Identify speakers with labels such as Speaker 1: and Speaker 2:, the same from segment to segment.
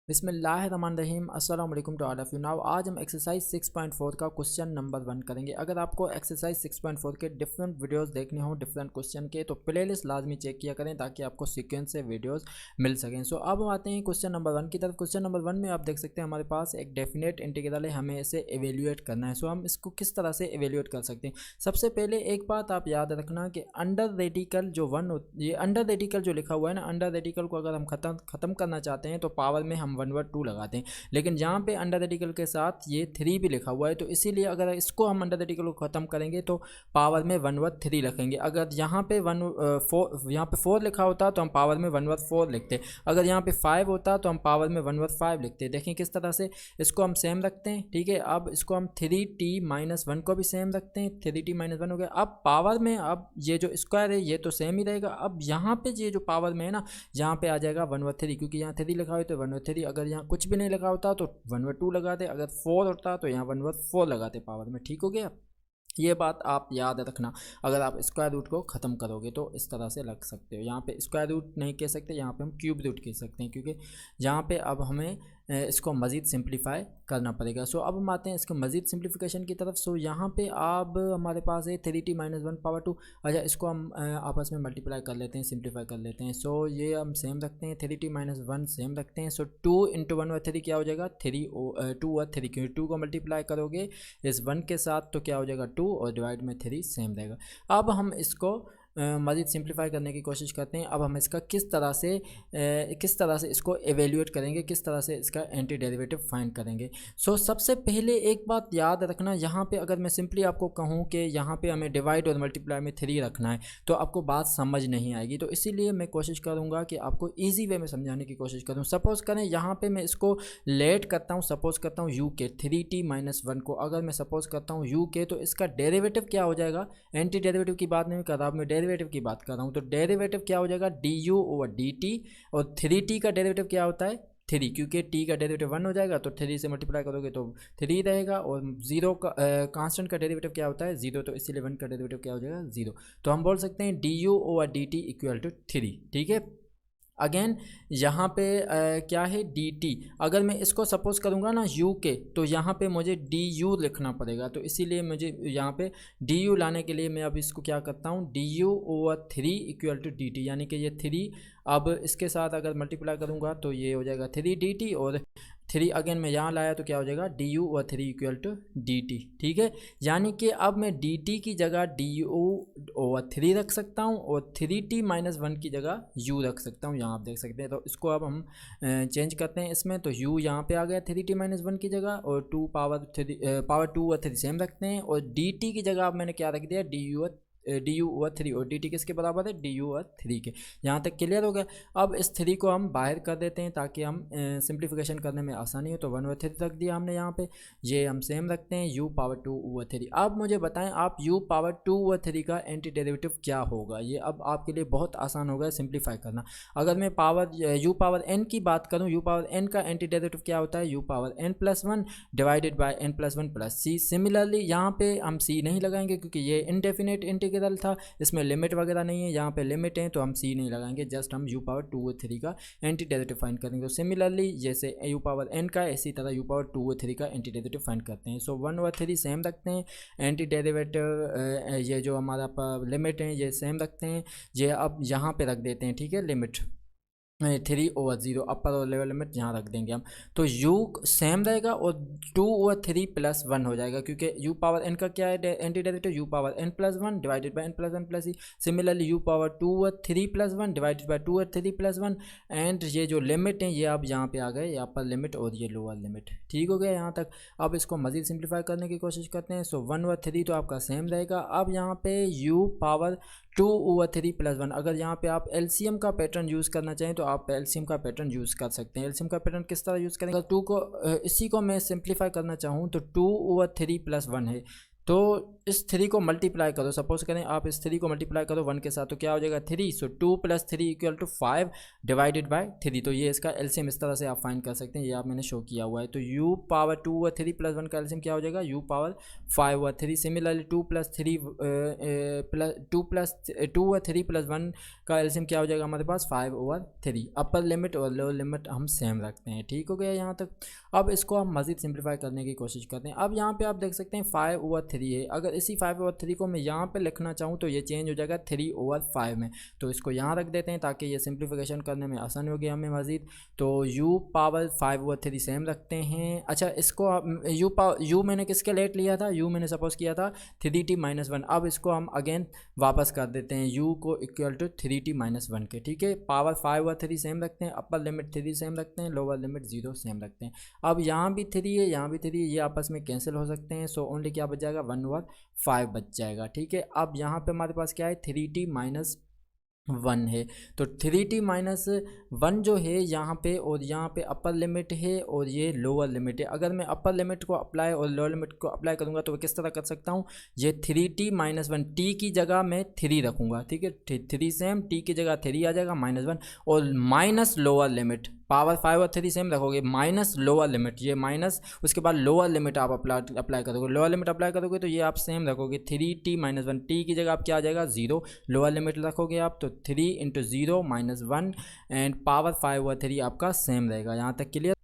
Speaker 1: बिस्मिल्लाहिर्रहमानिर्रहीम अस्सलाम वालेकुम to all of you. Now आज हम एक्सरसाइज 6.4 का क्वेश्चन नंबर 1 करेंगे। अगर आपको एक्सरसाइज 6.4 के डिफरेंट वीडियोस देखने हो डिफरेंट क्वेश्चन के तो प्लेलिस्ट लाजमी चेक किया करें ताकि आपको सीक्वेंस से वीडियोस मिल सकें। सो अब हम आते हैं क्वेश्चन नंबर 1 की तरफ। क्वेश्चन नंबर 1 में आप देख सकते हैं हमारे पास एक डेफिनेट इंटीग्रल है, हमें इसे एवेल्यूएट करना है। सो हम इसको किस तरह से एवेल्यूएट कर सकते हैं। सबसे पहले एक बात आप याद रखना कि अंडर रेडिकल जो ये अंडर रेडिकल जो लिखा हुआ है ना, अंडर रेडिकल को अगर हम ख़त्म करना चाहते हैं तो पावर में हम 1/2 लगाते हैं, लेकिन यहाँ पे अंडर रेडिकल के साथ ये 3 भी लिखा हुआ है, तो इसीलिए अगर इसको हम अंडर रेडिकल को ख़त्म करेंगे तो पावर में 1/3 रखेंगे। अगर यहाँ पे 4 लिखा होता तो हम पावर में 1/4 लिखते। अगर यहाँ पे 5 होता तो हम पावर में 1/5 लिखते। देखें किस तरह से इसको हम सेम रखते हैं। ठीक है, अब इसको हम 3t-1 को भी सेम रखते हैं। 3t-1 हो गया। अब पावर में अब ये जो स्क्वायर है ये तो सेम ही रहेगा। अब यहाँ पे ये जो पावर में है ना, यहाँ पे आ जाएगा 1/3, क्योंकि यहाँ 3 लिखा हुआ है तो 1/3। अगर यहाँ कुछ भी नहीं लगा होता तो 1/2 लगाते। अगर 4 होता तो यहाँ 1/4 लगाते पावर में। ठीक हो गया, ये बात आप याद रखना। अगर आप स्क्वायर रूट को ख़त्म करोगे तो इस तरह से लग सकते हो। यहाँ पे स्क्वायर रूट नहीं कह सकते, यहाँ पे हम क्यूब रूट कह सकते हैं, क्योंकि यहाँ पे अब हमें इसको मज़ीद सिंप्लीफाई करना पड़ेगा। सो अब हम आते हैं इसको मज़ीद सिंप्लीफिकेशन की तरफ। सो यहाँ पे अब हमारे पास है 3t-1/2। अच्छा, इसको हम आपस में मल्टीप्लाई कर लेते हैं, सिंप्लीफाई कर लेते हैं। सो ये हम सेम रखते हैं, 3t-1 सेम रखते हैं। सो 2 × 1/3 क्या हो जाएगा 2/3, क्योंकि 2 को मल्टीप्लाई करोगे इस 1 के साथ तो क्या हो जाएगा 2 और डिवाइड में 3 सेम रहेगा। अब हम इसको मज़ीद सिंप्लीफाई करने की कोशिश करते हैं। अब हम इसका किस तरह से इसको एवेल्यूएट करेंगे, किस तरह से इसका एंटी डेरिवेटिव फाइंड करेंगे। सो सबसे पहले एक बात याद रखना, यहाँ पे अगर मैं सिंपली आपको कहूँ कि यहाँ पे हमें डिवाइड और मल्टीप्लाई में 3 रखना है तो आपको बात समझ नहीं आएगी। तो इसीलिए मैं कोशिश करूँगा कि आपको ईजी वे में समझाने की कोशिश करूँ। सपोज़ करें यहाँ पर मैं इसको लेट करता हूँ, सपोज़ करता हूँ u के 3t-1 को अगर मैं सपोज़ करता हूँ u के, तो इसका डेरिवेटिव क्या हो जाएगा। एंटी डेरिवेटिव की बात नहीं कर रहा, मैं डेरिवेटिव की बात कर रहा हूँ। तो डेरिवेटिव क्या हो जाएगा du/dt, और 3t का डेरिवेटिव क्या होता है 3, क्योंकि t का डेरिवेटिव 1 हो जाएगा तो 3 से मल्टीप्लाई करोगे तो 3 रहेगा, और 0 का कांस्टेंट का डेरिवेटिव क्या होता है 0, तो इसलिए 1 का डेरिवेटिव क्या हो जाएगा 0। तो हम बोल सकते हैं du/dt = 3। ठीक है, अगेन यहाँ पे क्या है dt। अगर मैं इसको सपोज़ करूँगा ना u के, तो यहाँ पे मुझे du लिखना पड़ेगा, तो इसीलिए मुझे यहाँ पे du लाने के लिए मैं अब इसको क्या करता हूँ du/3 = dt, यानी कि ये 3 अब इसके साथ अगर मल्टीप्लाई करूँगा तो ये हो जाएगा 3dt, और 3 अगेन मैं यहाँ लाया तो क्या हो जाएगा du/3 = dt। ठीक है, यानी कि अब मैं dt की जगह du/3 रख सकता हूँ और 3t-1 की जगह u रख सकता हूँ। यहाँ आप देख सकते हैं। तो इसको अब हम चेंज करते हैं इसमें, तो u यहाँ पे आ गया 3t-1 की जगह, और 2 पावर 2/3 सेम रखते हैं, और dt की जगह अब मैंने क्या रख दिया du/3, और dt किसके बराबर है du/3 के। यहाँ तक क्लियर हो गया। अब इस 3 को हम बाहर कर देते हैं ताकि हम सिंप्लीफिकेशन करने में आसानी हो। तो 1/3 रख दिया हमने यहाँ पे, ये हम सेम रखते हैं u⁻²/3। अब मुझे बताएं आप u⁻²/3 का एंटी डेरिवेटिव क्या होगा। ये अब आपके लिए बहुत आसान होगा सिंप्लीफाई करना। अगर मैं u⁻n की बात करूँ, u⁻n का एंटी डेरिवेटिव क्या होता है u⁻n+1 divided by n+1 + c। Similarly यहाँ पे हम c नहीं लगाएंगे क्योंकि ये इनडेफिनेट इंटीग्रल था, इसमें लिमिट वगैरह नहीं है। यहाँ पे लिमिट है तो हम c नहीं लगाएंगे, जस्ट हम u⁻2/3 का एंटी डेरिवेटिव फाइंड करेंगे। तो सिमिलरली जैसे u⁻n का, इसी तरह u⁻2/3 का एंटी डेरिवेटिव फाइंड करते हैं। सो 1/3 सेम रखते हैं, एंटी डेरिवेटिव ये जो हमारा लिमिट है ये सेम रखते हैं, ये अब यहाँ पे रख देते हैं। ठीक है, लिमिट 3/0 अपर और लेवल लिमिट यहाँ रख देंगे हम, तो u सेम रहेगा और 2/3 + 1 हो जाएगा, क्योंकि u⁻n का क्या है anti derivative u⁻n+1 divided by n+1 + c। Similarly u⁻2/3 + 1 divided by 2/3 + 1, and ये जो लिमिट है ये अब यहाँ पे आ गए, ये अपर लिमिट और ये लोअर लिमिट। ठीक हो गया यहाँ तक। अब इसको मज़ीद सिंप्लीफाई करने की कोशिश करते हैं। सो 1/3 तो आपका सेम रहेगा। अब यहाँ पे u⁻2/3 + 1, अगर यहाँ पे आप एलसीएम का पैटर्न यूज़ करना चाहें तो आप एलसीएम का पैटर्न यूज़ कर सकते हैं। एलसीएम का पैटर्न किस तरह यूज़ करेंगे, अगर 2 को इसी को मैं सिंप्लीफाई करना चाहूँ तो 2/3 + 1 है, तो इस 3 को मल्टीप्लाई करो, सपोज करें आप इस 3 को मल्टीप्लाई करो 1 के साथ, तो क्या हो जाएगा 3, सो 2 + 3 = 5 डिवाइडेड बाय 3। तो ये इसका एलसीएम इस तरह से आप फाइंड कर सकते हैं, ये आप मैंने शो किया हुआ है। तो u पावर 2 व 3 + 1 का एलसीएम क्या हो जाएगा, u पावर 5 व 3। सिमिलरली 2 + 3 2 व 3 + 1 का एलसीएम क्या हो जाएगा हमारे पास 5/3। अपर लिमिट और लोअर लिमिट हम सेम रखते हैं, ठीक हो गया यहाँ तक। अब इसको हम मज़ीद सिंप्लीफाई करने की कोशिश करते हैं। अब यहाँ पे आप देख सकते हैं 5/3 है, अगर इसी 5/3 को मैं यहाँ पे लिखना चाहूँ तो ये चेंज हो जाएगा 3/5 में। तो इसको यहाँ रख देते हैं ताकि ये सिंप्लीफिकेशन करने में आसानी होगी हमें मज़ीद। तो u पावर 5/3 सेम रखते हैं। अच्छा, इसको u मैंने किसके लेट लिया था, u मैंने सपोज किया था 3t - 1। अब इसको हम अगेन वापस कर देते हैं u को इक्वल टू 3t - 1 के, ठीक है। पावर 5/3 सेम रखते हैं, अपर लिमिट 3 सेम रखते हैं, लोअर लिमिट 0 सेम रखते हैं। अब यहाँ भी 3 है, यहाँ भी 3 है, ये आपस में कैंसिल हो सकते हैं। सो ओनली क्या बच जाएगा 1/5 बच जाएगा, ठीक है। अब यहाँ पे हमारे पास क्या है 3t - 1 है, तो 3t - 1 जो है यहाँ पे, और यहाँ पे अपर लिमिट है और ये लोअर लिमिट है। अगर मैं अपर लिमिट को अप्लाई और लोअर लिमिट को अप्लाई करूँगा तो किस तरह कर सकता हूँ, ये 3t - 1 t की जगह मैं 3 रखूँगा, ठीक है। 3 सेम, t की जगह 3 आ जाएगा -1, और minus lower limit, power 5/3 same रखोगे, माइनस लोअर लिमिट, ये माइनस, उसके बाद लोअर लिमिट आप अप्लाई करोगे। लोअर लिमिट अप्लाई करोगे तो ये आप सेम रखोगे 3t - 1, t की जगह आप क्या आ जाएगा 0, लोअर लिमिट रखोगे आप तो 3 × 0 - 1 एंड पावर 5/3 आपका सेम रहेगा। यहाँ तक क्लियर।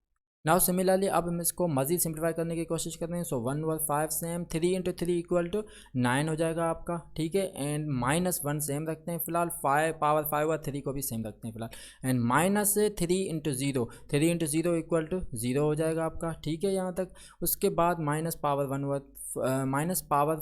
Speaker 1: नाउ सिमिलरली अब हम इसको मज़ीद सिंप्लीफाई करने की कोशिश करते हैं। सो 1/5 सेम, 3 × 3 = 9 हो जाएगा आपका, ठीक है। एंड -1 सेम रखते हैं फिलहाल, पावर 5/3 को भी सेम रखते हैं फिलहाल। एंड -3 × 0, 3 × 0 = 0 हो जाएगा आपका, ठीक है यहाँ तक। उसके बाद माइनस पावर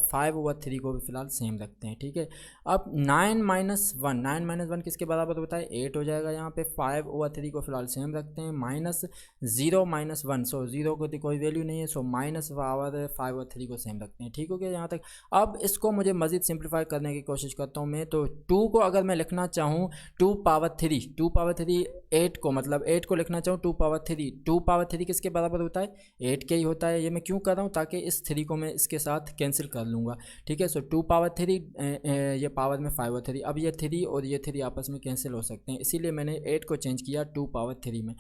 Speaker 1: 5/3 को भी फिलहाल सेम रखते हैं, ठीक है। अब 9 - 1 किसके बराबर होता है 8 हो जाएगा यहाँ पे। 5/3 को फिलहाल सेम रखते हैं, -0 - 1, सो 0 को तो कोई वैल्यू नहीं है, सो -5/3 को सेम रखते हैं, ठीक हो गया यहाँ तक। अब इसको मुझे मज़ीद सिंप्लीफाई करने की कोशिश करता हूँ मैं। तो 2 को अगर मैं लिखना चाहूँ 2/3 8 को, मतलब 8 को लिखना चाहूँ 2/3 किसके बराबर होता है 8 के ही होता है। ये मैं क्यों कर रहा हूँ, ताकि इस 3 को मैं इसके साथ कैंसिल कर लूँगा, ठीक है। सो 2/3 ये पावर में 5/3, अब ये 3 और ये 3 आपस में कैंसिल हो सकते हैं, इसीलिए मैंने 8 को चेंज किया 2/3 में,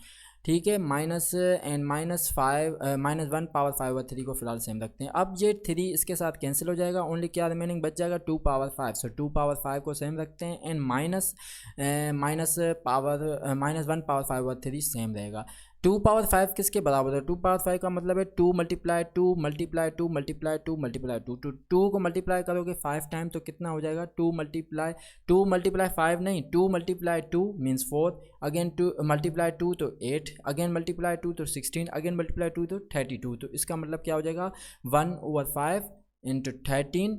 Speaker 1: ठीक है। -1 पावर 5/3 को फिलहाल सेम रखते हैं। अब ये 3 इसके साथ कैंसिल हो जाएगा, ओनली क्या रिमेनिंग बच जाएगा 2/5, सो 2/5 को सेम रखते हैं। एंड -1 पावर 5/3 सेम रहेगा। 2/5 किसके बराबर है, 2/5 का मतलब है 2 × 2 × 2 × 2 × 2। तो 2 को मल्टीप्लाई करोगे 5 टाइम तो कितना हो जाएगा 2 × 5 नहीं, 2 × 2 मीन्स 4, अगेन 2 × 2 तो 8, अगेन मल्टीप्लाई 2 तो 16, अगेन मल्टीप्लाई 2 तो 32। तो इसका मतलब क्या हो जाएगा 1/5 ×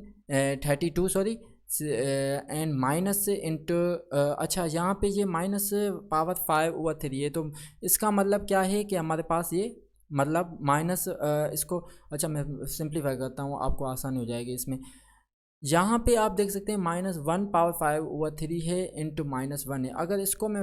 Speaker 1: 32 सॉरी, एंड माइनस इंटू, अच्छा यहाँ पे ये माइनस पावर 5/3 है, तो इसका मतलब क्या है कि हमारे पास ये मतलब माइनस इसको, अच्छा मैं सिंप्लीफाई करता हूँ आपको आसानी हो जाएगी इसमें। यहाँ पे आप देख सकते हैं -1 पावर 5/3 है इंटू -1 है। अगर इसको मैं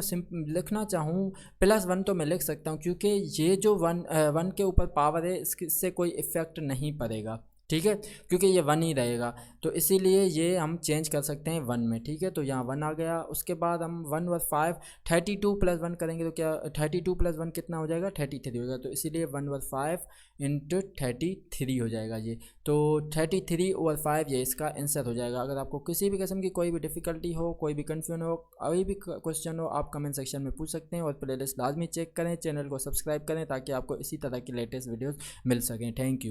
Speaker 1: लिखना चाहूँ +1 तो मैं लिख सकता हूँ, क्योंकि ये जो 1 के ऊपर पावर है इससे कोई इफ़ेक्ट नहीं पड़ेगा, ठीक है, क्योंकि ये 1 ही रहेगा। तो इसीलिए ये हम चेंज कर सकते हैं 1 में, ठीक है। तो यहाँ 1 आ गया। उसके बाद हम 1/5 32 + 1 करेंगे तो क्या 32 + 1 कितना हो जाएगा 33 हो जाएगा। तो इसीलिए 1/5 × 33 हो जाएगा ये। तो 33/5 ये इसका आंसर हो जाएगा। अगर आपको किसी भी किस्म की कोई भी डिफ़िकल्टी हो, कोई भी कन्फ्यूजन हो, कोई भी क्वेश्चन हो, आप कमेंट सेक्शन में पूछ सकते हैं। और प्लेलिस्ट लाजमी चेक करें, चैनल को सब्सक्राइब करें ताकि आपको इसी तरह की लेटेस्ट वीडियोज़ मिल सकें। Thank you.